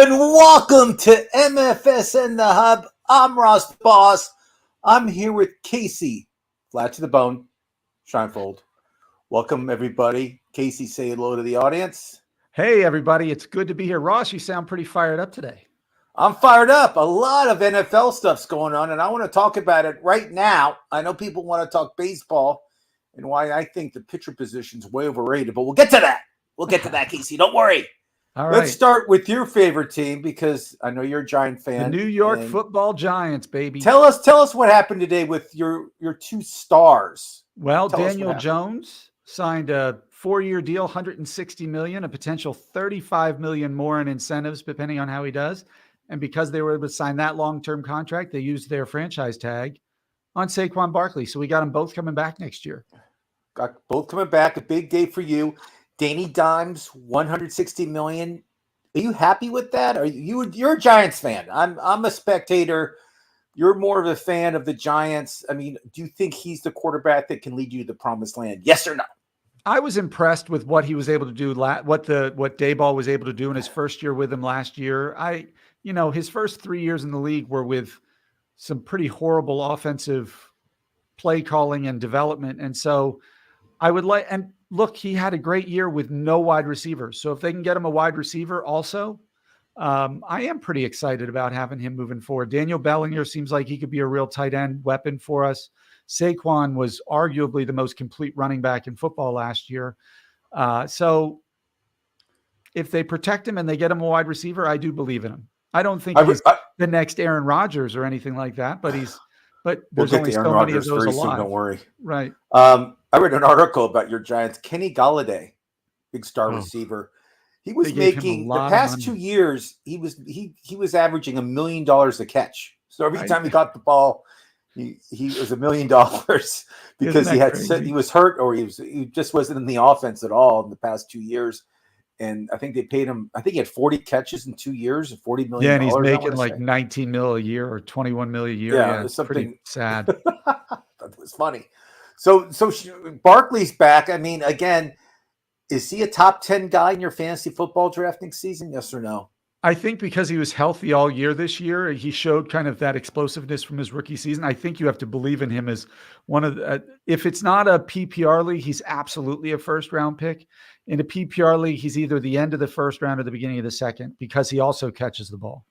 And welcome to MFSN the Hub. I'm Ross Boss. I'm here with Kasey, Vlad to the bone, Shienvold. Welcome, everybody. Kasey, say hello to the audience. Hey, everybody. It's good to be here. Ross, you sound pretty fired up today. I'm fired up. A lot of NFL stuff's going on, and I want to talk about it right now. I know people want to talk baseball and why I think the pitcher position's way overrated, but we'll get to that. We'll get to that, Kasey. Don't worry. All Let's right. start with your favorite team because I know you're a Giant fan. The New York Football Giants, baby. Tell us what happened today with your two stars. Well, Daniel Jones signed a 4-year deal, $160 million, a potential $35 million more in incentives, depending on how he does. And because they were able to sign that long-term contract, they used their franchise tag on Saquon Barkley. So we got them both coming back next year. Got both coming back. A big day for you. Danny Dimes, $160 million. Are you happy with that? You're a Giants fan? I'm a spectator. You're more of a fan of the Giants. I mean, do you think he's the quarterback that can lead you to the promised land? Yes or no? I was impressed with what he was able to do. What Daboll was able to do in his first year with him last year. His first 3 years in the league were with some pretty horrible offensive play calling and development, and so I would like. And look, he had a great year with no wide receivers. So if they can get him a wide receiver also, I am pretty excited about having him moving forward. Daniel Bellinger seems like he could be a real tight end weapon for us. Saquon was arguably the most complete running back in football last year. So if they protect him and they get him a wide receiver, I do believe in him. I don't think he's the next Aaron Rodgers or anything like that, but there's only so many of those alive. Don't worry. Right. I read an article about your Giants. Kenny Golladay, big star receiver. He was making the past 2 years. He was averaging $1 million a catch. So every time he got the ball, he was $1 million because he was hurt or he just wasn't in the offense at all in the past 2 years. And I think they paid him. I think he had 40 catches in 2 years and $40 million. Yeah, and he's making like $19 million a year or $21 million a year. Yeah, it's something pretty sad. That was funny. So Barkley's back. I mean, again, is he a top 10 guy in your fantasy football drafting season? Yes or no? I think because he was healthy all year this year, he showed kind of that explosiveness from his rookie season. I think you have to believe in him as one of the, if it's not a PPR league, he's absolutely a first round pick. In a PPR league, he's either the end of the first round or the beginning of the second because he also catches the ball.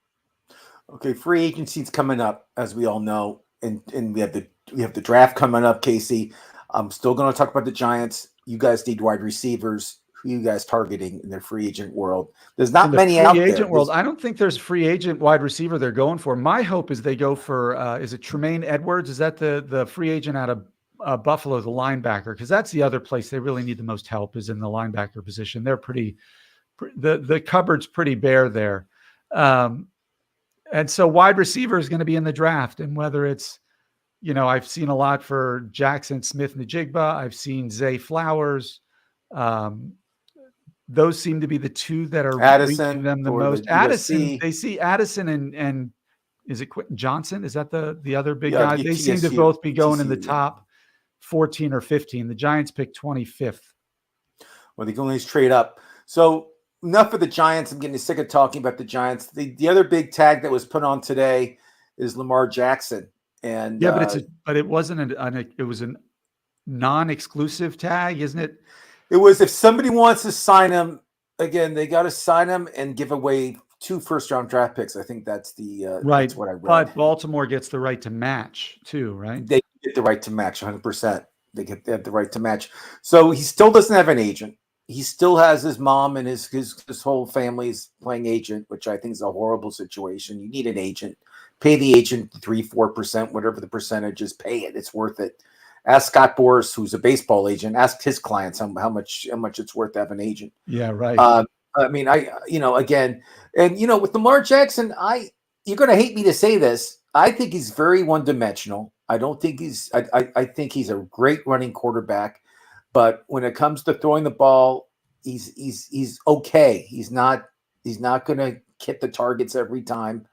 Okay, free agency's coming up, as we all know, and we have the draft coming up, Kasey. I'm still going to talk about the Giants. You guys need wide receivers. Who are you guys targeting in the free agent world? There's not many out there. Free agent world, I don't think there's free agent wide receiver they're going for. My hope is they go for, is it Tremaine Edwards? Is that the free agent out of Buffalo, the linebacker? Because that's the other place they really need the most help is in the linebacker position. They're the cupboard's pretty bare there. And so wide receiver is going to be in the draft. And whether it's, I've seen a lot for Jackson Smith-Njigba. I've seen Zay Flowers. Those seem to be the two that are reaching them the most. Addison, they see Addison and is it Quentin Johnson? Is that the other big guy? They seem to both be going in the top 14 or 15. The Giants picked 25th. Well, they can always trade up. So enough of the Giants. I'm getting sick of talking about the Giants. The other big tag that was put on today is Lamar Jackson. And yeah, but it wasn't it was a non-exclusive tag, isn't it? It was if somebody wants to sign him again, they got to sign him and give away 2 first-round draft picks. I think that's right. That's what I read. But Baltimore gets the right to match too, right? They get the right to match 100%. They have the right to match. So he still doesn't have an agent. He still has his mom and his whole family's playing agent, which I think is a horrible situation. You need an agent. Pay the agent 3-4%, whatever the percentage is. Pay it. It's worth it. Ask Scott Boras, who's a baseball agent. Ask his clients how much it's worth to have an agent. Yeah, right. I mean, again, and with Lamar Jackson, you're going to hate me to say this. I think he's very one-dimensional. I don't think I think he's a great running quarterback, but when it comes to throwing the ball, he's okay. He's not going to hit the targets every time.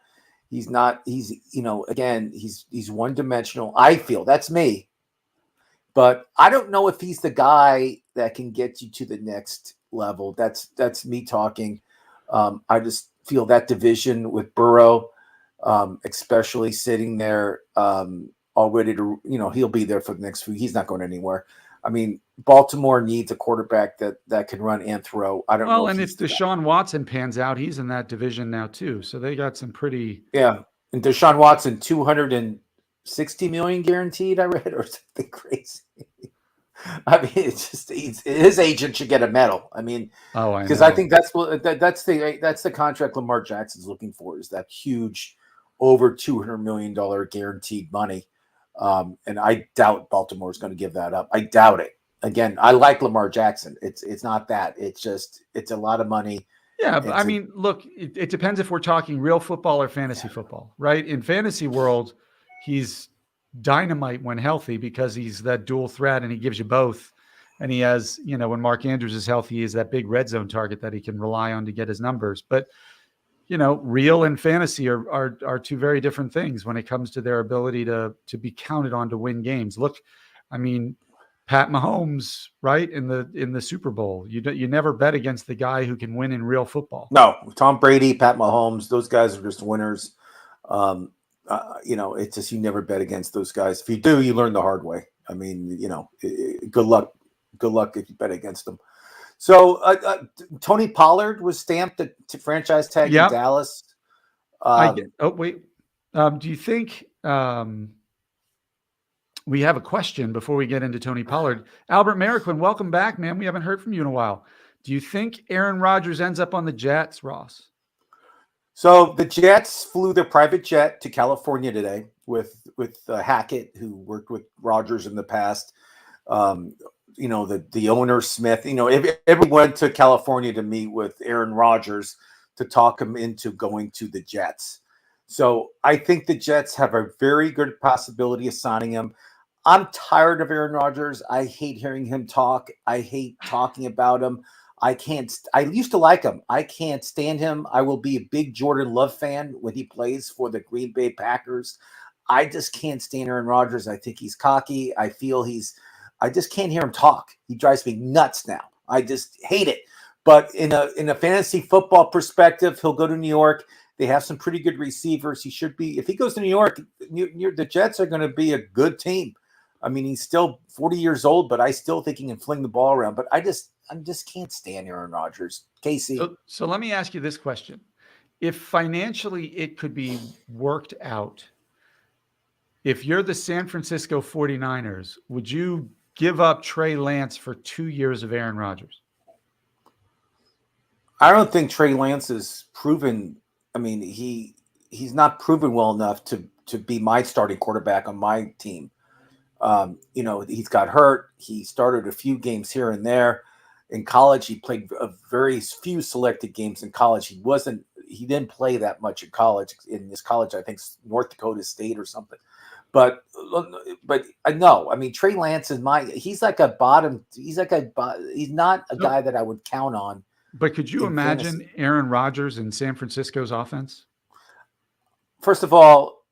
He's one-dimensional. I feel that's me. But I don't know if he's the guy that can get you to the next level. That's me talking. I just feel that division with Burrow, especially sitting there, all ready to, he'll be there for the next few. He's not going anywhere. I mean, Baltimore needs a quarterback that can run and throw. I don't know. Well, and if Deshaun Watson pans out, he's in that division now too. So they got some pretty. Yeah, and Deshaun Watson, $260 million guaranteed. I read, or something crazy. I mean, it's just his agent should get a medal. I mean, because I think that's the contract Lamar Jackson's looking for, is that huge, over $200 million guaranteed money. And I doubt Baltimore is going to give that up. I doubt it. Again, I like Lamar Jackson. It's not that. It's a lot of money. Yeah, but I mean, look, it depends if we're talking real football or fantasy football, right? In fantasy world, he's dynamite when healthy because he's that dual threat and he gives you both. And he has, when Mark Andrews is healthy, he is that big red zone target that he can rely on to get his numbers. But, real and fantasy are two very different things when it comes to their ability to be counted on to win games. Look, I mean, Pat Mahomes, right, in the Super Bowl, you never bet against the guy who can win in real football. No, Tom Brady, Pat Mahomes, those guys are just winners. It's just, you never bet against those guys. If you do, you learn the hard way. I mean, good luck if you bet against them. So Tony Pollard was stamped to franchise tag in Dallas. Do you think we have a question before we get into Tony Pollard? Albert Mariquin, welcome back, man. We haven't heard from you in a while. Do you think Aaron Rodgers ends up on the Jets, Ross? So the Jets flew their private jet to California today with Hackett, who worked with Rodgers in the past. The owner Smith. Everyone went to California to meet with Aaron Rodgers to talk him into going to the Jets. So I think the Jets have a very good possibility of signing him. I'm tired of Aaron Rodgers. I hate hearing him talk. I hate talking about him. I used to like him. I can't stand him. I will be a big Jordan Love fan when he plays for the Green Bay Packers. I just can't stand Aaron Rodgers. I think he's cocky. I just can't hear him talk. He drives me nuts now. I just hate it. But in a fantasy football perspective, he'll go to New York. They have some pretty good receivers. He should be, if he goes to New York, the Jets are going to be a good team. I mean, he's still 40 years old, but I still think he can fling the ball around. But I just can't stand Aaron Rodgers. Kasey. So let me ask you this question. If financially it could be worked out, if you're the San Francisco 49ers, would you give up Trey Lance for 2 years of Aaron Rodgers? I don't think Trey Lance is proven. I mean, he's not proven well enough to be my starting quarterback on my team. He's got hurt. He started a few games here and there. In college, he played a very few selected games in college. He didn't play that much in college. In his college, I think North Dakota State or something. But I know. I mean, Trey Lance is he's like a bottom. He's not a guy that I would count on. But could you imagine Aaron Rodgers in San Francisco's offense? First of all,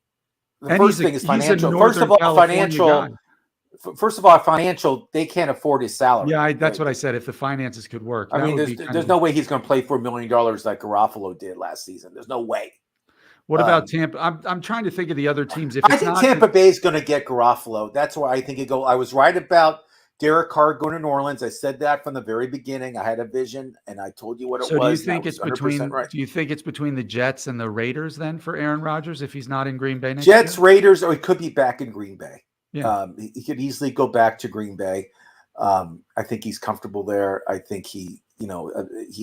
the first thing is financial. First of all, financial, they can't afford his salary. Yeah, that's what I said. If the finances could work. I mean, there's no way he's going to play for $1 million like Garofalo did last season. There's no way. What about Tampa? I'm trying to think of the other teams. I think Tampa Bay is going to get Garofalo. That's where I think it go. I was right about Derek Carr going to New Orleans. I said that from the very beginning. I had a vision, and I told you what it was. So do you think it's between? Right. Do you think it's between the Jets and the Raiders then for Aaron Rodgers if he's not in Green Bay next Jets, year? Raiders, or he could be back in Green Bay. Yeah. He could easily go back to Green Bay. I think he's comfortable there. I think he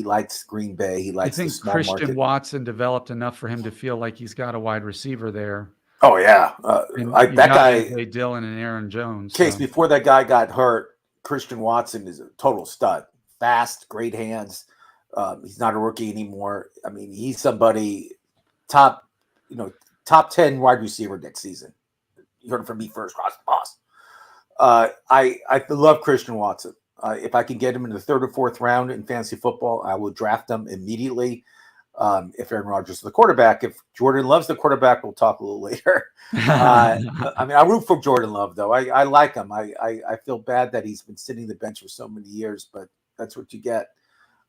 likes Green Bay. He likes the small Christian market. Watson developed enough for him to feel like he's got a wide receiver there. Oh yeah, that guy, Dylan and Aaron Jones. Case before that guy got hurt, Christian Watson is a total stud. Fast, great hands. He's not a rookie anymore. I mean, he's somebody top 10 wide receiver next season. You heard it from me first, Ross Boss. I love Christian Watson. If I can get him in the third or fourth round in fantasy football, I will draft him immediately. If Aaron Rodgers is the quarterback, if Jordan Love's the quarterback, we'll talk a little later. I mean, I root for Jordan Love, though. I like him. I feel bad that he's been sitting the bench for so many years, but that's what you get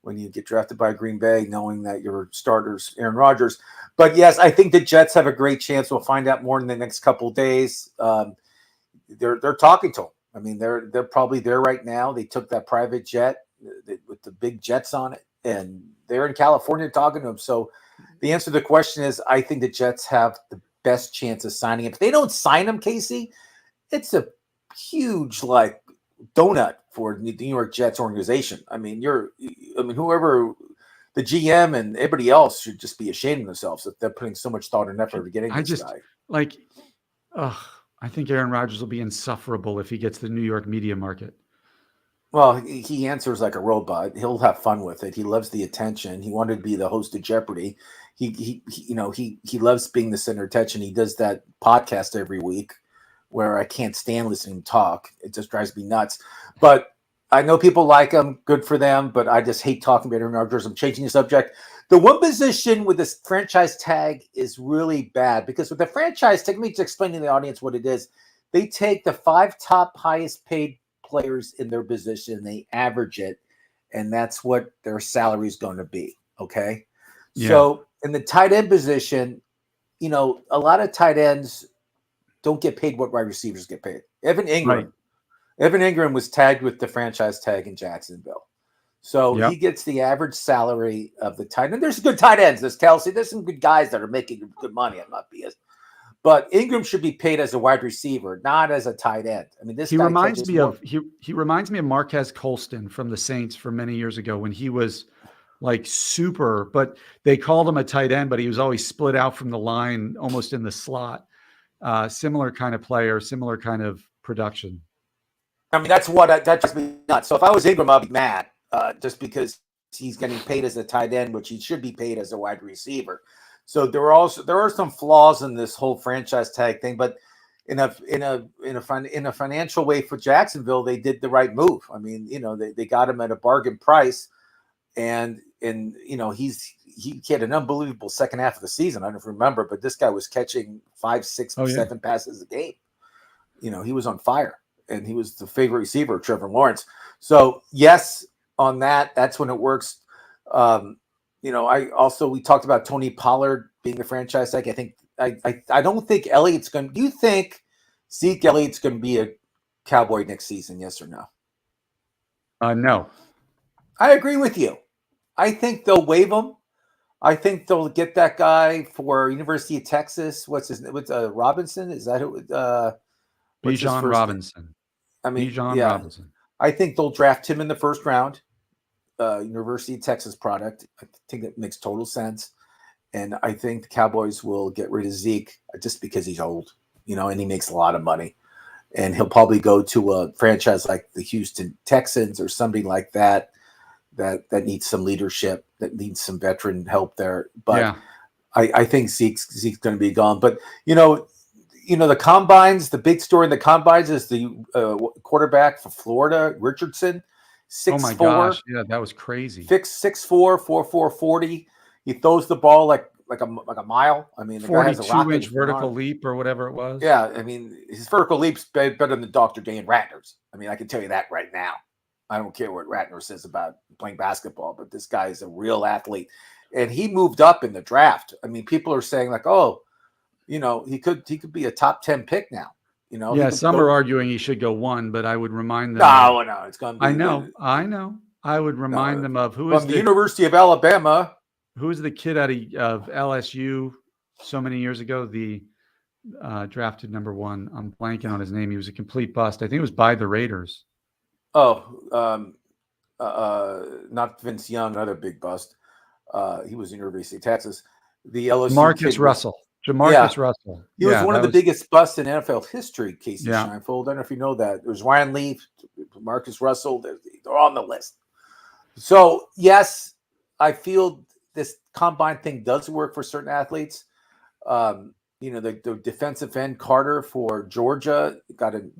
when you get drafted by Green Bay, knowing that your starter's Aaron Rodgers. But yes, I think the Jets have a great chance. We'll find out more in the next couple of days. They're talking to him. I mean, they're probably there right now. They took that private jet with the big jets on it, and they're in California talking to him. So the answer to the question is, I think the Jets have the best chance of signing him. If they don't sign him, Kasey, it's a huge donut for the New York Jets organization. I mean, whoever the GM and everybody else should just be ashamed of themselves if they're putting so much thought and effort into getting this guy. I think Aaron Rodgers will be insufferable if he gets the New York media market. Well, he answers like a robot. He'll have fun with it. He loves the attention. He wanted to be the host of Jeopardy. He loves being the center of attention. He does that podcast every week where I can't stand listening to him talk. It just drives me nuts. But I know people like him. Good for them. But I just hate talking about Aaron Rodgers. I'm changing the subject. The one position with this franchise tag is really bad because with the franchise tag, let me just explain to the audience what it is. They take the 5 top highest paid players in their position, they average it, and that's what their salary is going to be. Okay. Yeah. So in the tight end position, a lot of tight ends don't get paid what wide receivers get paid. Evan Ingram was tagged with the franchise tag in Jacksonville. So he gets the average salary of the tight end. There's good tight ends. There's Kelce. There's some good guys that are making good money. I'm not biased. But Ingram should be paid as a wide receiver, not as a tight end. I mean, he reminds me of Marquez Colston from the Saints from many years ago when he was super, but they called him a tight end, but he was always split out from the line, almost in the slot. Similar kind of player, similar kind of production. I mean, that just me nuts. So if I was Ingram, I'd be mad just because he's getting paid as a tight end, which he should be paid as a wide receiver. So there are some flaws in this whole franchise tag thing, but in a financial way for Jacksonville, they did the right move. I mean, they got him at a bargain price, and he had an unbelievable second half of the season. I don't remember, but this guy was catching 5, 6, 7 passes a game. He was on fire, and he was the favorite receiver of Trevor Lawrence. So yes, on that's when it works. We talked about Tony Pollard being the franchise tag. I think I don't think Elliott's going to. Do you think Zeke Elliott's going to be a Cowboy next season? Yes or no? No. I agree with you. I think they'll waive him. I think they'll get that guy for University of Texas. What's Robinson? Is that who? Bijan Robinson. Robinson. I think they'll draft him in the first round. University of Texas product. I think that makes total sense. And I think the Cowboys will get rid of Zeke just because he's old, and he makes a lot of money. And he'll probably go to a franchise like the Houston Texans or somebody like that needs some leadership, that needs some veteran help there. But I think Zeke's going to be gone. But, the combines, the big story in the combines is the quarterback for Florida, Richardson. 6'4". Oh my gosh! Yeah, that was crazy. 6'4", 4'4", 40. He throws the ball like a mile. I mean, the guy has a 42-inch vertical leap or whatever it was. Yeah, I mean, his vertical leap's better than Dr. Dan Ratner's. I mean, I can tell you that right now. I don't care what Ratner says about playing basketball, but this guy is a real athlete, and he moved up in the draft. I mean, people are saying he could be a top 10 pick now. Some are arguing he should go 1, but I would remind them. No, it's going to be. I know. I would remind them of who is from the University of Alabama. Who is the kid out of LSU so many years ago? The drafted number 1. I'm blanking on his name. He was a complete bust. I think it was by the Raiders. Oh, not Vince Young, another big bust. He was University of Texas. The LSU Marcus Russell. Jamarcus Russell. He was one of the biggest busts in NFL history, Kasey Shienvold. I don't know if you know that. There's Ryan Leaf, Marcus Russell. They're on the list. So, yes, I feel this combine thing does work for certain athletes. The defensive end Carter for Georgia got in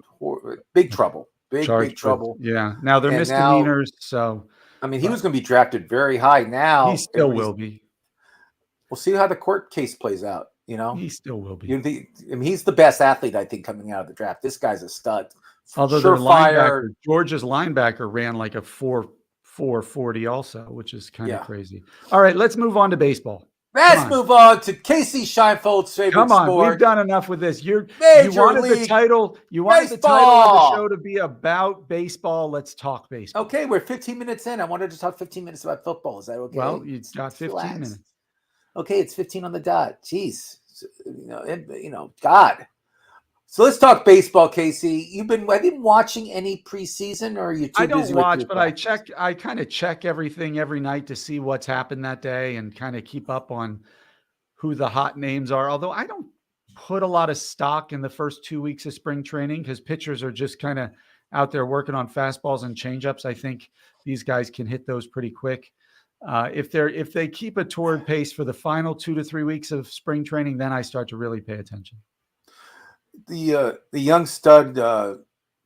big trouble. Big trouble. Yeah. Now they're misdemeanors. So, I mean, he was going to be drafted very high. Now he still will be. We'll see how the court case plays out. He still will be. He's the best athlete, I think, coming out of the draft. This guy's a stud. Although their linebacker, Georgia's linebacker ran like a 440 also, which is kind of Yeah. crazy. All right, let's move on to baseball. Let's move on to Kasey Shienvold's favorite Come on, sport. we've done enough with this. You Major wanted League the title. You wanted the Baseball. title of the show to be about baseball. Let's talk baseball. Okay, we're 15 minutes in. I wanted to talk 15 minutes about football. Is that okay? Well, you got 15 minutes. Okay, it's 15 on the dot. Jeez, God. So let's talk baseball, Kasey. Have you been watching any preseason, or are you too busy? I don't watch, but I kind of check everything every night to see what's happened that day and kind of keep up on who the hot names are. Although I don't put a lot of stock in the first 2 weeks of spring training because pitchers are just kind of out there working on fastballs and changeups. I think these guys can hit those pretty quick. If they keep a torrid pace for the final 2 to 3 weeks of spring training, then I start to really pay attention. The young stud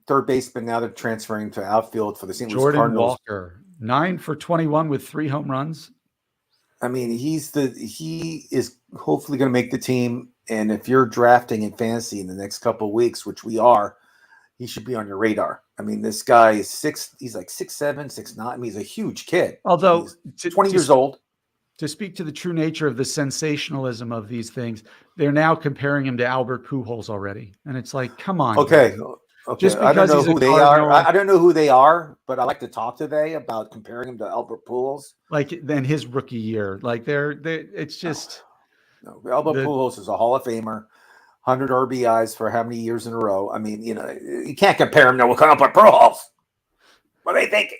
third baseman, now they're transferring to outfield for the St. Louis Cardinals. Walker, 9 for 21 with 3 home runs. I mean, he is hopefully going to make the team. And if you're drafting in fantasy in the next couple of weeks, which we are, he should be on your radar. I mean, this guy is he's like 6'7", 6'9". I mean, he's a huge kid. Although he's 20 years old. To speak to the true nature of the sensationalism of these things, they're now comparing him to Albert Pujols already. And it's like, come on. Okay. Guys. Okay. Just because I don't know who they are. I don't know who they are, but I like to talk today about comparing him to Albert Pujols. Like then his rookie year. Like it's just. No, Albert Pujols is a Hall of Famer, 100 RBIs for how many years in a row? I mean, you can't compare him to Albert Pujols. What are they thinking?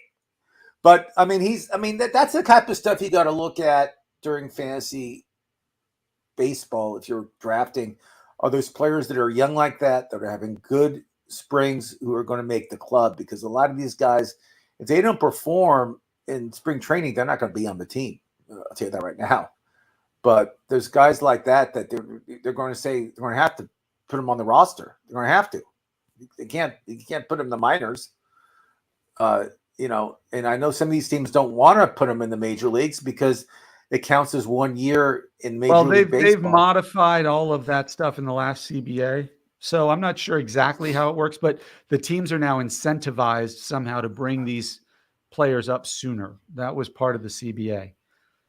But I mean, that's the type of stuff you got to look at during fantasy baseball. If you're drafting, are those players that are young like that are having good springs who are going to make the club? Because a lot of these guys, if they don't perform in spring training, they're not going to be on the team. I'll tell you that right now. But there's guys like that they're going to say they're going to have to put them on the roster. They're going to have to. You can't put them in the minors. And I know some of these teams don't want to put them in the major leagues because it counts as 1 year in major league baseball. They've modified all of that stuff in the last CBA. So I'm not sure exactly how it works, but the teams are now incentivized somehow to bring these players up sooner. That was part of the CBA.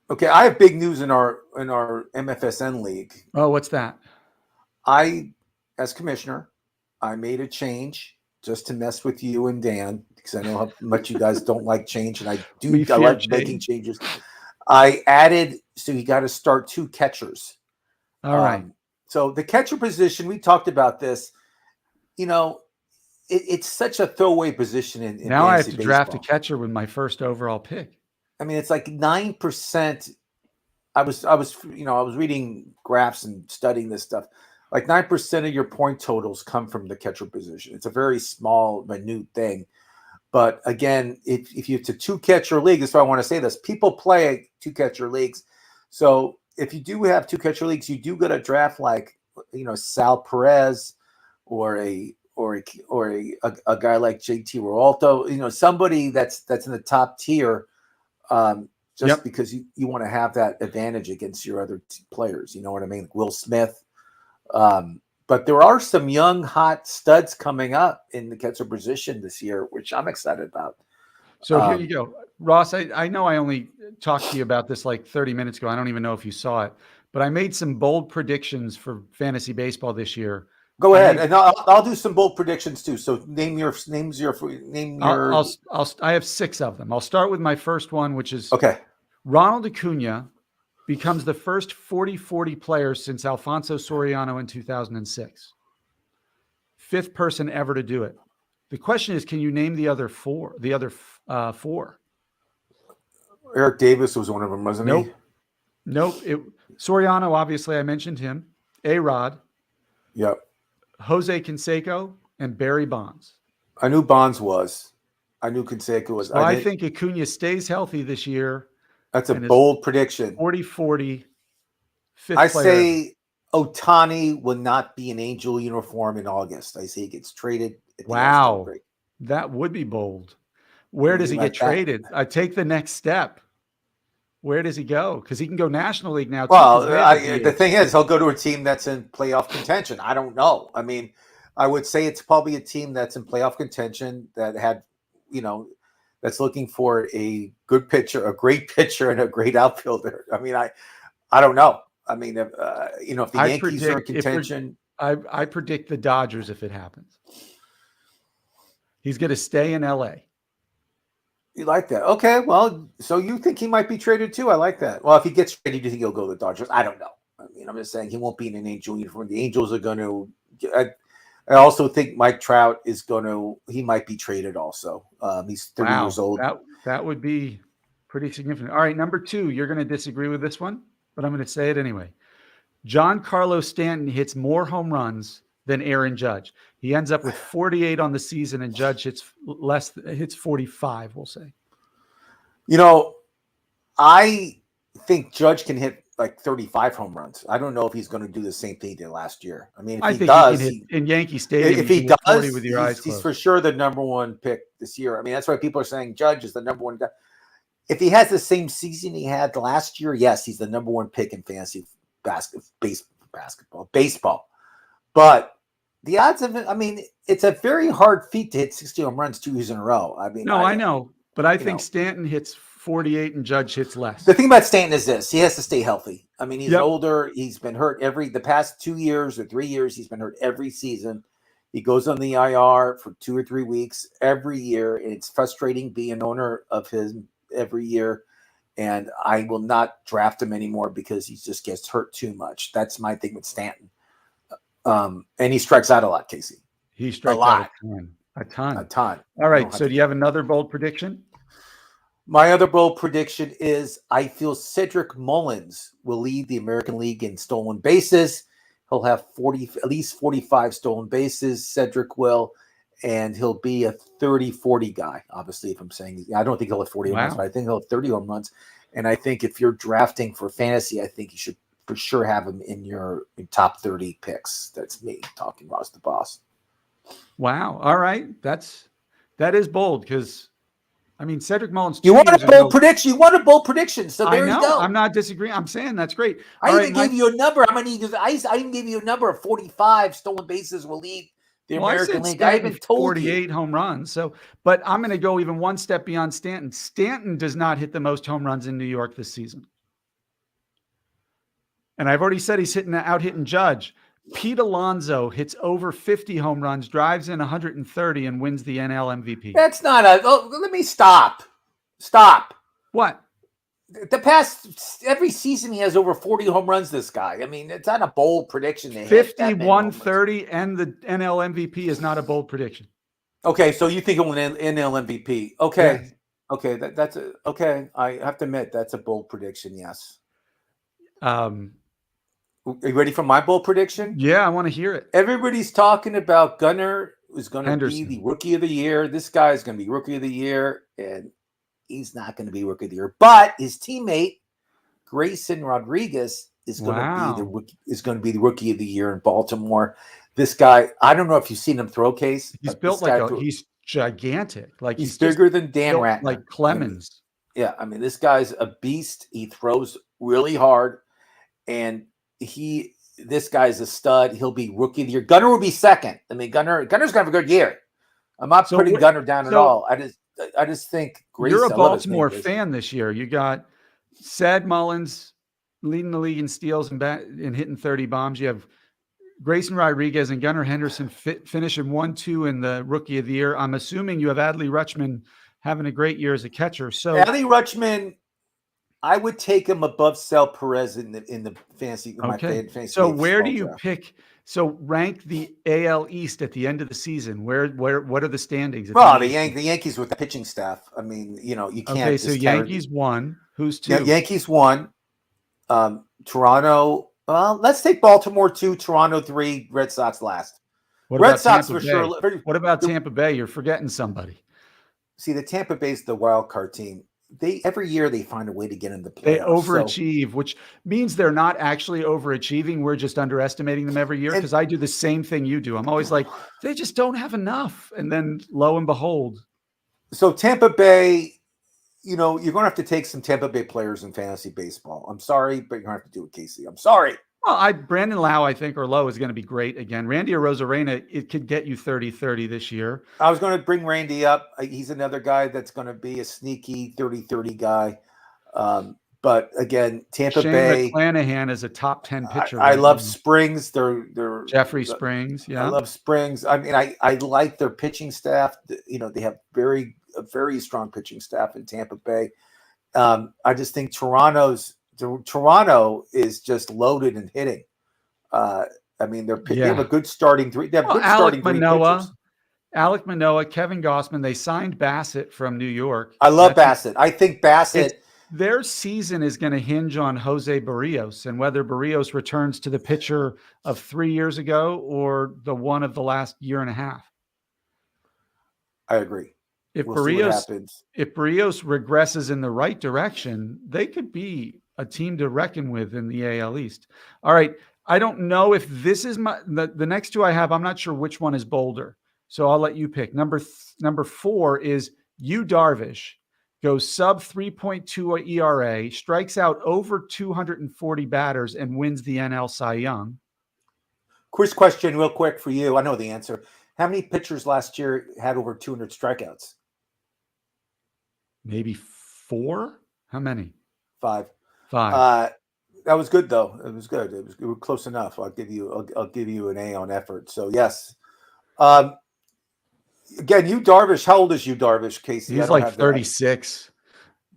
Okay, I have big news in our MFSN league. Oh, what's that? As commissioner, I made a change just to mess with you and Dan because I know how much you guys don't like change, and I like making changes. I added, so you got to start 2 catchers. All right. So the catcher position, we talked about this. It's such a throwaway position in now I have to baseball. Draft a catcher with my first overall pick. I mean, it's like 9%. I was reading graphs and studying this stuff. Like 9% of your point totals come from the catcher position. It's a very small, minute thing. But again, if it's a 2-catcher league, that's why I want to say this. People play 2-catcher leagues. So if you do have 2-catcher leagues, you do got to draft like, Sal Perez or a guy like JT Realto, somebody that's in the top tier. Because you want to have that advantage against your other players. You know what I mean? Like Will Smith. But there are some young, hot studs coming up in the catcher position this year, which I'm excited about. So here you go. Ross, I know I only talked to you about this like 30 minutes ago. I don't even know if you saw it. But I made some bold predictions for fantasy baseball this year. Go ahead, and I'll do some bold predictions too. So I have 6 of them. I'll start with my first one, which is okay. Ronald Acuna becomes the first 40-40 player since Alfonso Soriano in 2006. 5th person ever to do it. The question is, can you name the other 4? The other 4? Eric Davis was one of them, wasn't he? Nope. Soriano, obviously, I mentioned him. A-Rod. Yep. Jose Canseco and Barry Bonds. I knew Bonds was. I knew Canseco was. So I think Acuna stays healthy this year. That's a bold prediction. 40-40. I say Ohtani will not be an Angel uniform in August. I say he gets traded. Wow. That would be bold. Where does he get traded? I take the next step. Where does he go? Because he can go National League now. Well, the thing is, he'll go to a team that's in playoff contention. I don't know. I mean, I would say it's probably a team that's in playoff contention that had, that's looking for a good pitcher, a great pitcher, and a great outfielder. I mean, I don't know. I mean, if the Yankees are in contention, I predict the Dodgers if it happens. He's going to stay in LA. You like that? Okay. Well, so you think he might be traded too? I like that. Well, if he gets traded, do you think he'll go to the Dodgers? I don't know. I mean, I'm just saying he won't be in an Angel uniform. The Angels are going to. I also think Mike Trout is going to. He might be traded also. He's 30 years old. That would be pretty significant. All right, number 2. You're going to disagree with this one, but I'm going to say it anyway. Giancarlo Stanton hits more home runs than Aaron Judge. He ends up with 48 on the season, and Judge hits 45, we'll say. I think Judge can hit like 35 home runs. I don't know if he's going to do the same thing he did last year. I mean, if he does, in Yankee Stadium, if he does, with your eyes closed. He's for sure the number 1 pick this year. I mean, that's why people are saying Judge is the number 1 guy. If he has the same season he had last year, yes, he's the number 1 pick in fantasy baseball. But the odds of it, I mean, it's a very hard feat to hit 60 home runs 2 years in a row. I mean, I know, but I think Stanton hits 48 and Judge hits less. The thing about Stanton is this: he has to stay healthy. I mean, he's older. He's been hurt the past 2 years or 3 years. He's been hurt every season. He goes on the IR for 2 or 3 weeks every year. And it's frustrating being an owner of his every year. And I will not draft him anymore because he just gets hurt too much. That's my thing with Stanton. And he strikes out a lot, Kasey. He strikes out a ton. All right. So do you have another bold prediction? My other bold prediction is I feel Cedric Mullins will lead the American League in stolen bases. He'll have at least 45 stolen bases. Cedric will, and he'll be a 30-40 guy. Obviously, if I'm saying, I don't think he'll have 40 home runs, but I think he'll have 30 home runs. And I think if you're drafting for fantasy, I think you should for sure have him in your top 30 picks. That's me talking Ross the Boss. Wow. All right. That is bold because I mean, Cedric Mullins. You want a bold prediction. You want a bold prediction. So there you go. I'm not disagreeing. I'm saying that's great. I even gave you a number. I even gave you a number of 45 stolen bases will lead the American League. I even told 48 home runs. So, but I'm going to go even one step beyond Stanton. Stanton does not hit the most home runs in New York this season. And I've already said he's out hitting Judge. Pete Alonso hits over 50 home runs, drives in 130, and wins the NL MVP. That's not let me stop. Stop. What? Every season he has over 40 home runs, this guy. I mean, it's not a bold prediction. 51-30 and the NL MVP is not a bold prediction. Okay, so you think it will win NL MVP. Okay. Yes. Okay, that's okay. I have to admit, that's a bold prediction, yes. Are you ready for my bold prediction? Yeah, I want to hear it. Everybody's talking about Gunnar is going to be the Rookie of the Year. This guy is going to be Rookie of the Year, and he's not going to be Rookie of the Year. But his teammate, Grayson Rodriguez, is going to be the Rookie of the Year in Baltimore. This guy, I don't know if you've seen him throw, Case. He's built he's gigantic. Like he's bigger than Dan Ratner. Like Clemens. Yeah, I mean, this guy's a beast. He throws really hard, and this guy's a stud. He'll be Rookie of the Year. Gunnar will be second. I mean, Gunner's gonna have a good year. I'm not putting Gunnar down at all. I just think you're a Baltimore fan this year. You got Ced Mullins leading the league in steals and hitting 30 bombs. You have Grayson Rodriguez and Gunnar Henderson finishing 1-2 in the Rookie of the Year. I'm assuming you have Adley Rutschman having a great year as a catcher. So Adley Rutschman, I would take him above Sal Perez in the fantasy. Okay. So where do you pick? So rank the AL East at the end of the season. What are the standings? Well, the Yankees with the pitching staff. I mean, you can't. Okay, so Yankees 1. Who's 2? Yeah, Yankees 1. Toronto. Well, let's take Baltimore 2, Toronto 3, Red Sox last. Red Sox for sure. What about Tampa Bay? You're forgetting somebody. See, the Tampa Bay's the wild card team. Every year they find a way to get in the playoffs. They overachieve, which means they're not actually overachieving. We're just underestimating them every year because I do the same thing you do. I'm always like, they just don't have enough. And then lo and behold. So Tampa Bay, you're going to have to take some Tampa Bay players in fantasy baseball. I'm sorry, but you're going to have to do it, Kasey. I'm sorry. Well, Brandon Lau, I think, or Lowe is going to be great again. Randy Arozarena, it could get you 30-30 this year. I was going to bring Randy up. He's another guy that's going to be a sneaky 30-30 guy. But again, Tampa Shane Bay. McClanahan is a top 10 pitcher. I love now. Springs. They're Jeffrey Springs. Yeah, I love Springs. I mean, I like their pitching staff. You know, they have a very strong pitching staff in Tampa Bay. I just think Toronto is just loaded and hitting. I mean, they have a good starting three. They have good starting three pitchers. Alek Manoah, Kevin Gossman. They signed Bassett from New York. I love Bassett. I think Bassett. Their season is going to hinge on Jose Barrios and whether Barrios returns to the pitcher of 3 years ago or the one of the last year and a half. I agree. If Barrios regresses in the right direction, they could be a team to reckon with in the AL East. All right. I don't know if this is the next two I have. I'm not sure which one is bolder. So I'll let you pick. Number 4 is Yu Darvish. Goes sub 3.2 ERA, strikes out over 240 batters, and wins the NL Cy Young. Quiz question real quick for you. I know the answer. How many pitchers last year had over 200 strikeouts? Maybe 4? How many? 5. 5. That was good though. It was good. It was close enough. I'll give you an A on effort. So yes. Again, Yu Darvish. How old is Yu Darvish, Kasey? He's like 36.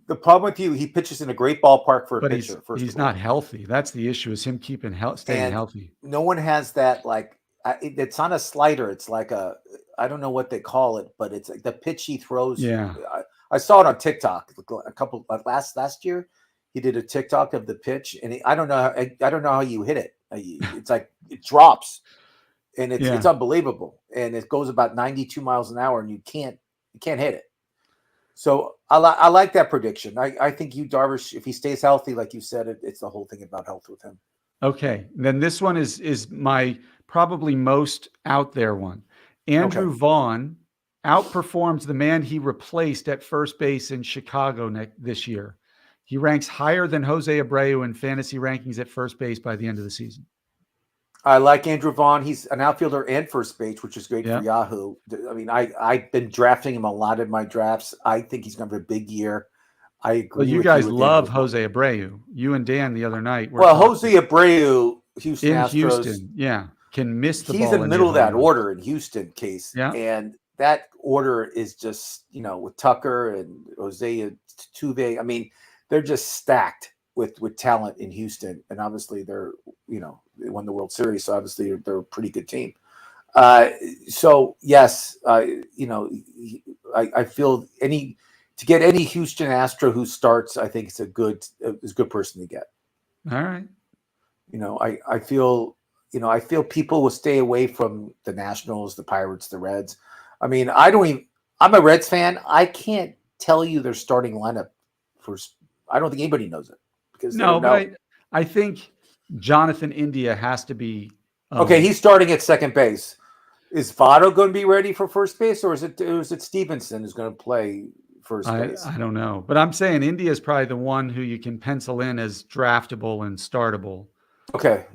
The problem with you, he pitches in a great ballpark for a pitcher. He's not healthy. That's the issue. Is him staying healthy. No one has that. Like it's not a slider. It's like I don't know what they call it, but it's like the pitch he throws. Yeah, I saw it on TikTok a couple last year. He did a TikTok of the pitch, and I don't know how you hit it. It's like it drops. And it's unbelievable, and it goes about 92 miles an hour, and you can't hit it. So I like that prediction. I think Yu Darvish, if he stays healthy, like you said, it's the whole thing about health with him. Okay, then this one is my probably most out there one. Andrew Vaughn outperforms the man he replaced at first base in Chicago this year. He ranks higher than Jose Abreu in fantasy rankings at first base by the end of the season. I like Andrew Vaughn. He's an outfielder and first base, which is great for Yahoo. I mean, I've been drafting him a lot in my drafts. I think he's going to have a big year. I agree. Well, you guys love Jose Abreu. You and Dan the other night. Jose Abreu, Houston Astros. Houston, can miss the ball. He's in the middle of that order in Houston, Case. Yeah. And that order is just, with Tucker and Jose Tuve. I mean, they're just stacked with talent in Houston. And obviously they won the World Series. So obviously they're a pretty good team. So yes, I feel to get any Houston Astro who starts, I think it's a good person to get. All right. I feel people will stay away from the Nationals, the Pirates, the Reds. I mean, I'm a Reds fan. I can't tell you their starting lineup I don't think anybody knows it. But I think Jonathan India has to be okay. He's starting at second base. Is Votto going to be ready for first base, or is it Stevenson who's going to play first base? I don't know, but I'm saying India is probably the one who you can pencil in as draftable and startable. Okay.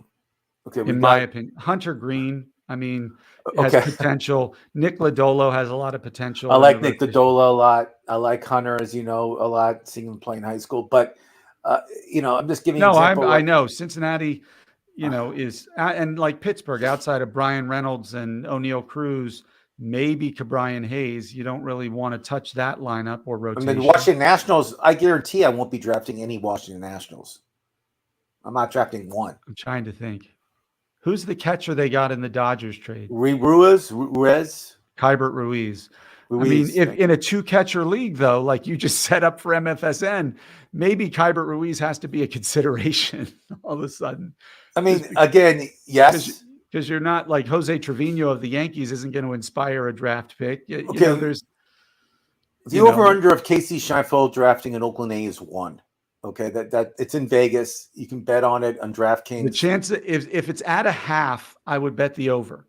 In my opinion, Hunter Green, has potential. Nick Lodolo has a lot of potential. I like Nick Lodolo a lot. I like Hunter, as you know, a lot, seeing him play in high school. But I'm just giving. No, I know Cincinnati. Is and like Pittsburgh, outside of Brian Reynolds and O'Neal Cruz, maybe Cabrian Hayes. You don't really want to touch that lineup or rotation. The Washington Nationals. I guarantee I won't be drafting any Washington Nationals. I'm not drafting one. I'm trying to think. Who's the catcher they got in the Dodgers trade? Ruiz. Keibert Ruiz. If in a 2-catcher league, though, like you just set up for MFSN, maybe Keibert Ruiz has to be a consideration all of a sudden. Again, yes. Because you're not like Jose Trevino of the Yankees isn't going to inspire a draft pick. There's the over-under of Kasey Shienvold drafting an Oakland A is 1. Okay, that it's in Vegas. You can bet on it on DraftKings. The chance if it's at a half, I would bet the over.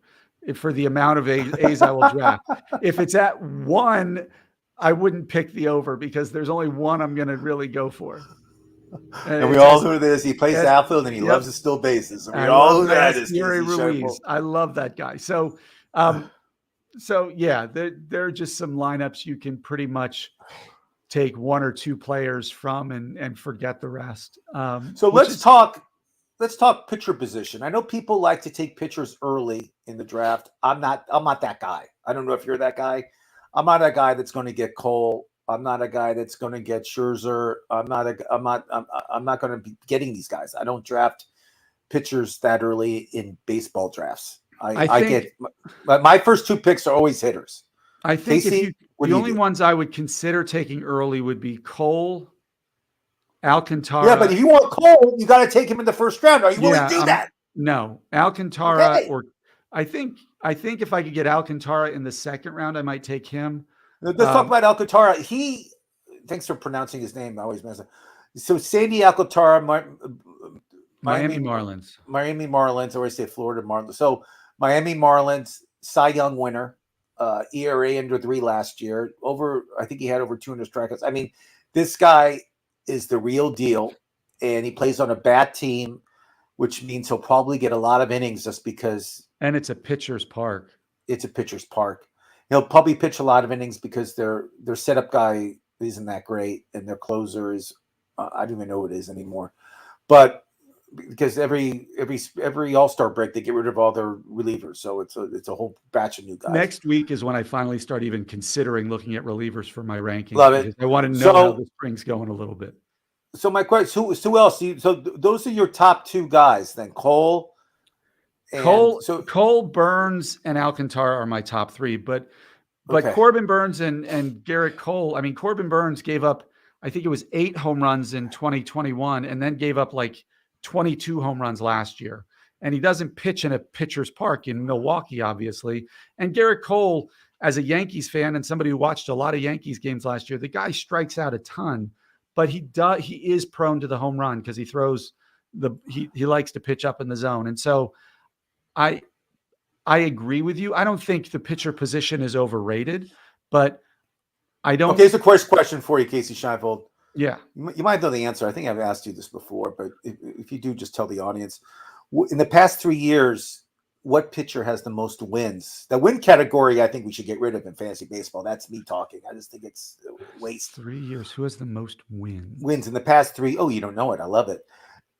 For the amount of A's I will draft. If it's at 1, I wouldn't pick the over because there's only one I'm going to really go for. And we all know this. He plays outfield and he loves to steal bases. And we all know that is Kasey Ruiz. I love that guy. So, yeah, there are just some lineups you can pretty much take one or two players from and forget the rest. So let's talk pitcher position. I know people like to take pitchers early in the draft. I'm not that guy. I don't know if you're that guy. I'm not a guy that's going to get Cole. I'm not a guy that's going to get Scherzer. I'm not going to be getting these guys. I don't draft pitchers that early in baseball drafts. I get my first two picks are always hitters. I think Kasey, the only ones I would consider taking early would be Cole, Alcantara. Yeah, but if you want Cole, you got to take him in the first round. Are you willing to do that? No, Alcantara, or I think if I could get Alcantara in the second round, I might take him. Let's talk about Alcantara. Thanks for pronouncing his name. I always mess up. So Sandy Alcantara, Miami Marlins. Miami Marlins. I always say Florida Marlins. So Miami Marlins, Cy Young winner, ERA under 3 last year. I think he had over 200 strikeouts. I mean, this guy is the real deal, and he plays on a bad team, which means he'll probably get a lot of innings just because. And it's a pitcher's park. It's a pitcher's park. He'll probably pitch a lot of innings because their setup guy isn't that great, and their closer is I don't even know what it is anymore. But because every All-Star break they get rid of all their relievers, so it's a whole batch of new guys. Next week is when I finally start even considering looking at relievers for my rankings. Love it. I want to know how the spring's going a little bit. So my question: who else? So those are your top 2 guys. Then Cole, Burns, and Alcantara are my top 3. But Corbin Burns and Garrett Cole. I mean, Corbin Burns gave up, I think it was 8 home runs in 2021, and then gave up like 22 home runs last year. And he doesn't pitch in a pitcher's park in Milwaukee, obviously. And Garrett Cole, as a Yankees fan and somebody who watched a lot of Yankees games last year, the guy strikes out a ton, but he is prone to the home run because he likes to pitch up in the zone. And so I agree with you. I don't think the pitcher position is overrated, but I don't. Okay, it's a question for you, Kasey Shienvold. Yeah. You might know the answer. I think I've asked you this before, but if you do, just tell the audience. In the past 3 years, what pitcher has the most wins? The win category, I think we should get rid of in fantasy baseball. That's me talking. I just think it's a waste. 3 years. Who has the most wins? Wins in the past 3. Oh, you don't know it. I love it.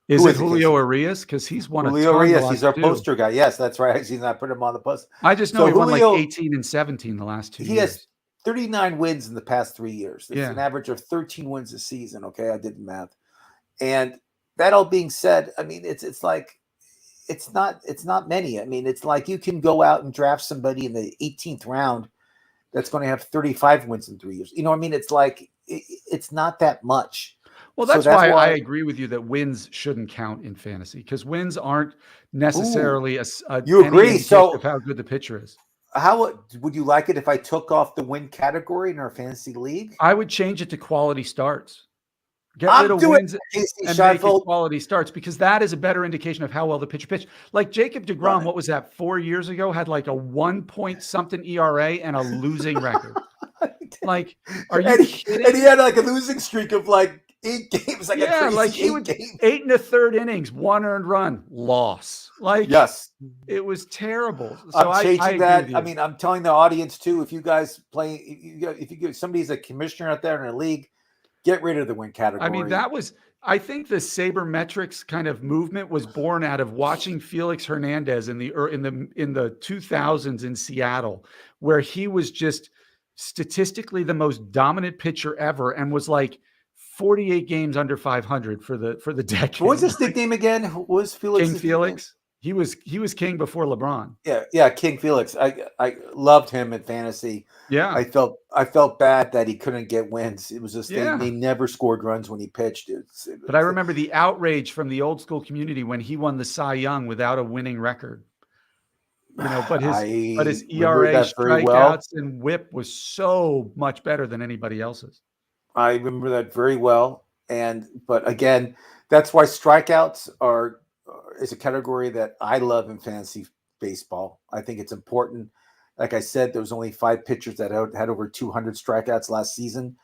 Is it Julio Urias? Because he's won Julio Urias. He's our poster guy. Yes, that's right. I put him on the post. I just know he won like 18 and 17 the last 2 years. He has 39 wins in the past 3 years. It's an average of 13 wins a season. Okay, I did the math. And that all being said, I mean, it's like it's not many. I mean, it's like you can go out and draft somebody in the 18th round that's going to have 35 wins in 3 years. You know what I mean? It's like it's not that much. Well, that's why I agree with you that wins shouldn't count in fantasy, because wins aren't necessarily you agree. So of how good the pitcher is. How would you like it if I took off the win category in our fantasy league? I would change it to quality starts. Get rid of wins and make it quality starts, because that is a better indication of how well the pitcher pitched. Like Jacob deGrom, what was that, 4 years ago, had like a 1-point-something ERA and a losing record. Like, are you kidding? And he had like a losing streak of like 8 games. Like he would 8 1/3 innings, 1 earned run, loss. Like, yes, it was terrible. So I'm changing that. I mean, I'm telling the audience too. If you guys play, if you get somebody's a commissioner out there in a league, get rid of the win category. I mean, I think the sabermetrics kind of movement was born out of watching Felix Hernandez in the 2000s in Seattle, where he was just statistically the most dominant pitcher ever and was like 48 games under 500 for the decade. What was his nickname again? Who was Felix? King Felix. He was king before LeBron. Yeah, King Felix. I loved him in fantasy. Yeah, I felt bad that he couldn't get wins. It was just they never scored runs when he pitched. But I remember the outrage from the old school community when he won the Cy Young without a winning record. You know, but his ERA, strikeouts, and WHIP was so much better than anybody else's. I remember that very well. But again, that's why strikeouts is a category that I love in fantasy baseball. I think it's important. Like I said, there was only 5 pitchers that had over 200 strikeouts last season.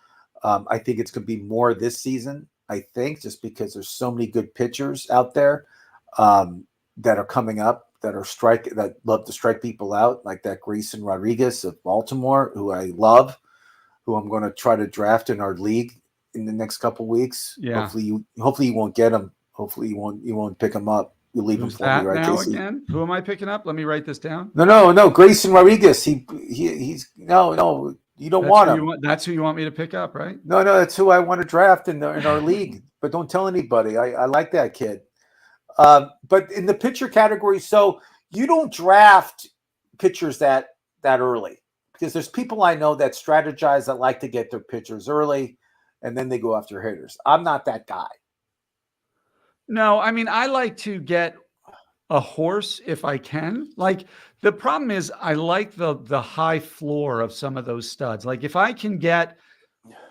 I think it's going to be more this season. I think, just because there's so many good pitchers out there that are coming up that love to strike people out, like that Grayson Rodriguez of Baltimore, who I love, who I'm going to try to draft in our league in the next couple weeks. Yeah. Hopefully you won't get him. Hopefully you won't pick him up. You leave him for me, right, now Kasey? Again? Who am I picking up? Let me write this down. No. Grayson Rodriguez. He's no. You don't want him. That's who you want me to pick up, right? No. That's who I want to draft in our league. But don't tell anybody. I like that kid. But in the pitcher category, so you don't draft pitchers that early, because there's people I know that strategize, that like to get their pitchers early, and then they go after hitters. I'm not that guy. No, I mean, I like to get a horse if I can. Like, the problem is I like the high floor of some of those studs. Like, if I can get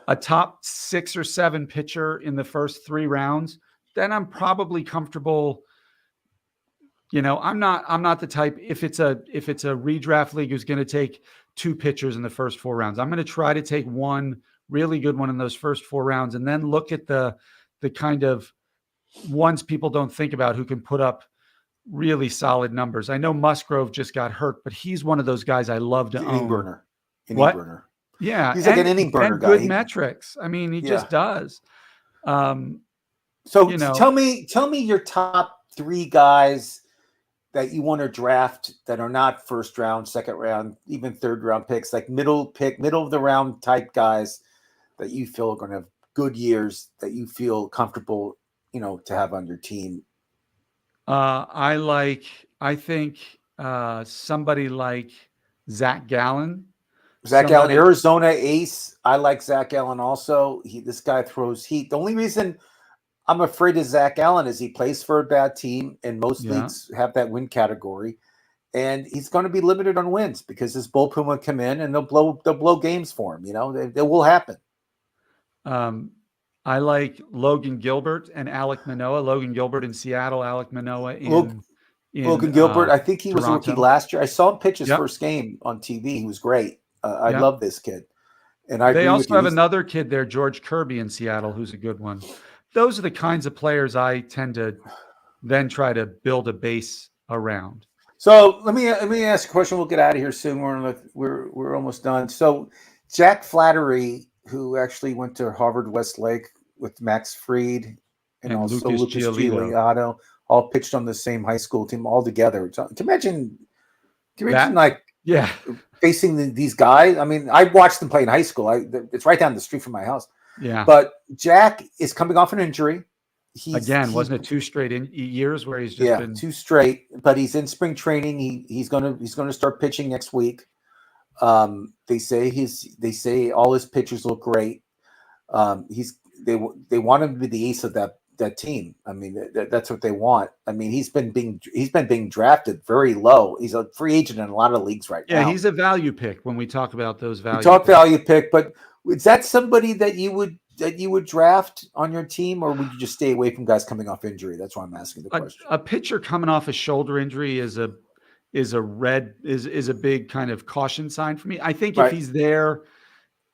a top 6 or 7 pitcher in the first 3 rounds, then I'm probably comfortable. You know, I'm not the type, if it's a redraft league who's going to take 2 pitchers in the first 4 rounds, I'm going to try to take one really good one in those first 4 rounds, and then look at the kind of ones people don't think about who can put up really solid numbers. I know Musgrove just got hurt, but he's one of those guys I love to own. Burner. Burner. Yeah. He's like an inning burner guy. Good metrics. I mean, he just does. So tell me your top 3 guys that you want to draft that are not first round, second round, even third round picks, like middle of the round type guys that you feel are going to have good years, that you feel comfortable, to have on your team. I think somebody like Zach Gallen. Gallen, Arizona ace. I like Zach Gallen also. This guy throws heat. The only reason I'm afraid of Zach Gallen is he plays for a bad team, and most leagues have that win category, and he's going to be limited on wins because his bullpen will come in and they'll blow games for him. They will happen. I like Logan Gilbert and Alek Manoah. Logan Gilbert in Seattle, Alek Manoah in Logan Gilbert. I think he was Toronto. rookie last year. I saw him pitch his first game on TV. He was great. I love this kid. And they also have another kid there, George Kirby in Seattle, who's a good one. Those are the kinds of players I tend to then try to build a base around. So let me ask a question. We'll get out of here soon. We're almost done. So Jack Flattery, who actually went to Harvard Westlake with Max Fried and also Lucas Giolito, all pitched on the same high school team all together. Can you imagine facing these guys? I mean, I watched them play in high school. It's right down the street from my house. Yeah. But Jack is coming off an injury. Wasn't it 2 straight years where he's just been 2 straight? But he's in spring training. He's gonna start pitching next week. They say all his pitchers look great. They want him to be the ace of that team. I mean, that's what they want. I mean, he's been being drafted very low. He's a free agent in a lot of leagues right now. Yeah, he's a value pick when we talk about those values. Value pick, but is that somebody that you would draft on your team, or would you just stay away from guys coming off injury? That's why I'm asking the question. A pitcher coming off a shoulder injury is a big kind of caution sign for me. I think if he's there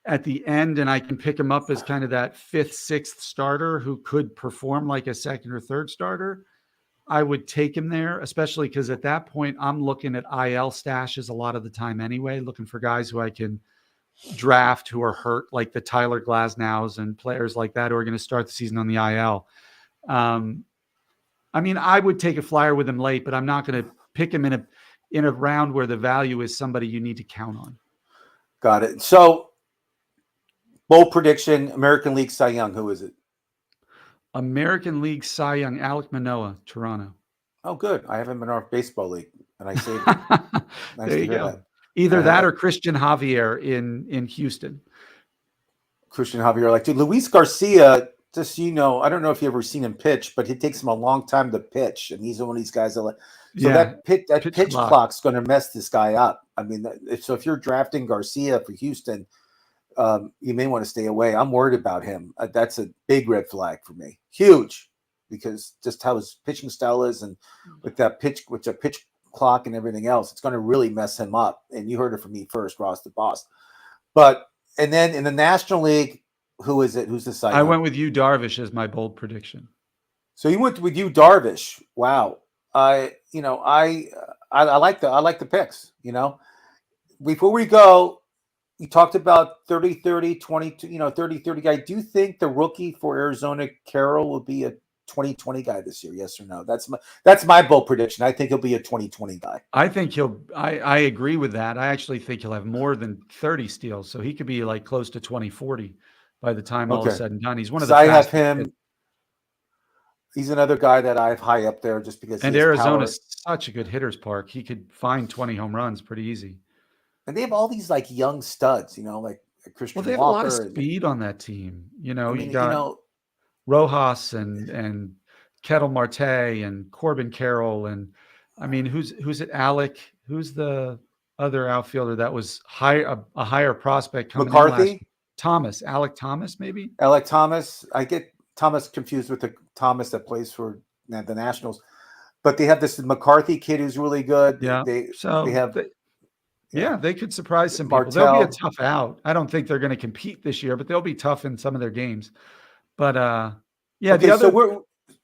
at the end and I can pick him up as kind of that 5th, 6th starter who could perform like a 2nd or 3rd starter, I would take him there, especially because at that point I'm looking at IL stashes a lot of the time anyway, looking for guys who I can draft who are hurt, like the Tyler Glasnows and players like that who are going to start the season on the IL. I mean, I would take a flyer with him late, but I'm not going to pick him in a round where the value is somebody you need to count on. Got it. So, bold prediction, American League Cy Young, who is it? American League Cy Young, Alek Manoah, Toronto. Oh, good. I have him in our baseball league, and I saved him. Nice there you go. Either that or Christian Javier in Houston. Christian Javier, Luis Garcia, just I don't know if you've ever seen him pitch, but it takes him a long time to pitch, and he's one of these guys that that pitch clock's going to mess this guy up. I mean, if you're drafting Garcia for Houston, you may want to stay away. I'm worried about him. That's a big red flag for me. Huge, because just how his pitching style is, and with a pitch clock and everything else, it's going to really mess him up. And you heard it from me first, Ross the Boss. And then in the National League, Who is it? Who's the side? I went with Yu Darvish as my bold prediction. So you went with Yu Darvish. Wow. I like the picks. Before we go, you talked about 30-30, 22, 30-30 guy. Do you think the rookie for Arizona, Carroll, will be a 2020 guy this year? Yes or no? That's my bold prediction. I think he'll be a 2020 guy. I think I agree with that. I actually think he'll have more than 30 steals. So he could be like close to 20-40 by the time all is said and done. He's one of the I have him. He's another guy that I have high up there just because. And Arizona's such a good hitter's park. He could find 20 home runs pretty easy. And they have all these like young studs, like Christian Walker. Well, they have a lot of speed on that team. You got Rojas and Kettle Marte and Corbin Carroll. And I mean, who's it? Alec? Who's the other outfielder that was a higher prospect coming McCarthy? Alec Thomas, maybe? Alec Thomas. I get Thomas confused with the Thomas that plays for the Nationals, but they have this McCarthy kid who's really good. Yeah. They could surprise some Martel. people. They'll be a tough out. I don't think they're going to compete this year, but they'll be tough in some of their games. But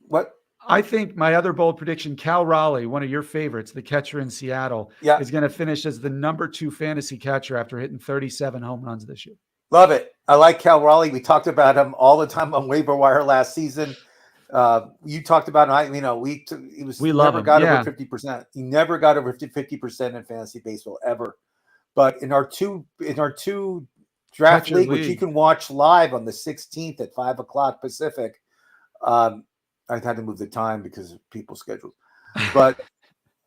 what? I think my other bold prediction, Cal Raleigh, one of your favorites, the catcher in Seattle, is going to finish as the number 2 fantasy catcher after hitting 37 home runs this year. Love it. I like Cal Raleigh. We talked about him all the time on waiver wire last season. You talked about him. We love him. Over 50%. He never got over 50% in fantasy baseball ever. But in our two draft league, which you can watch live on the 16th at 5:00 Pacific, I had to move the time because of people's schedules. But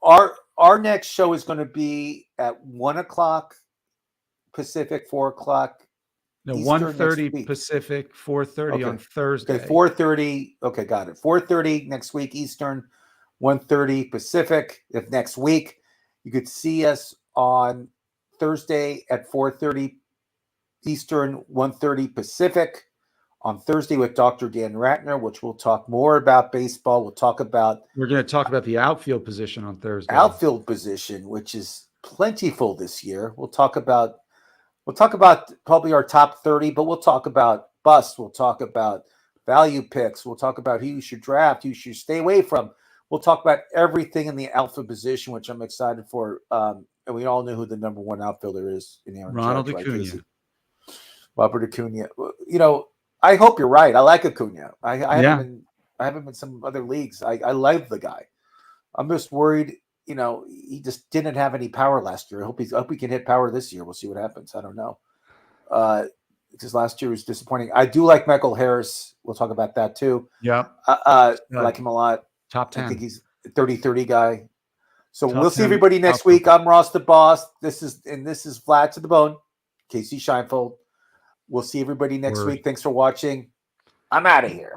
our next show is going to be at 1:00 Pacific, 4:00. No, 1:30 Pacific, 4:30 on Thursday. Okay, 4:30. Okay, got it. 4:30 next week Eastern, 1:30 Pacific. If next week, you could see us on Thursday at 4:30 Eastern, 1:30 Pacific. On Thursday with Dr. Dan Ratner, which we'll talk more about baseball. We're going to talk about the outfield position on Thursday. Outfield position, which is plentiful this year. We'll talk about probably our top 30, but we'll talk about busts. We'll talk about value picks. We'll talk about who you should draft, who you should stay away from. We'll talk about everything in the outfield position, which I'm excited for. And we all know who the number 1 outfielder is in Aaron Ronald Judge, Acuna. Right, Robert Acuna. I hope you're right. I like Acuna. I haven't been in some other leagues. I love the guy. I'm just worried. He just didn't have any power last year. I hope he can hit power this year. We'll see what happens. I don't know. Because last year was disappointing. I do like Michael Harris. We'll talk about that too. Yeah. I like him a lot. Top 10. I think he's a 30-30 guy. So we'll see everybody next week. I'm Ross the Boss. This is Vlad to the Bone. Kasey Shienvold. We'll see everybody next week. Thanks for watching. I'm out of here.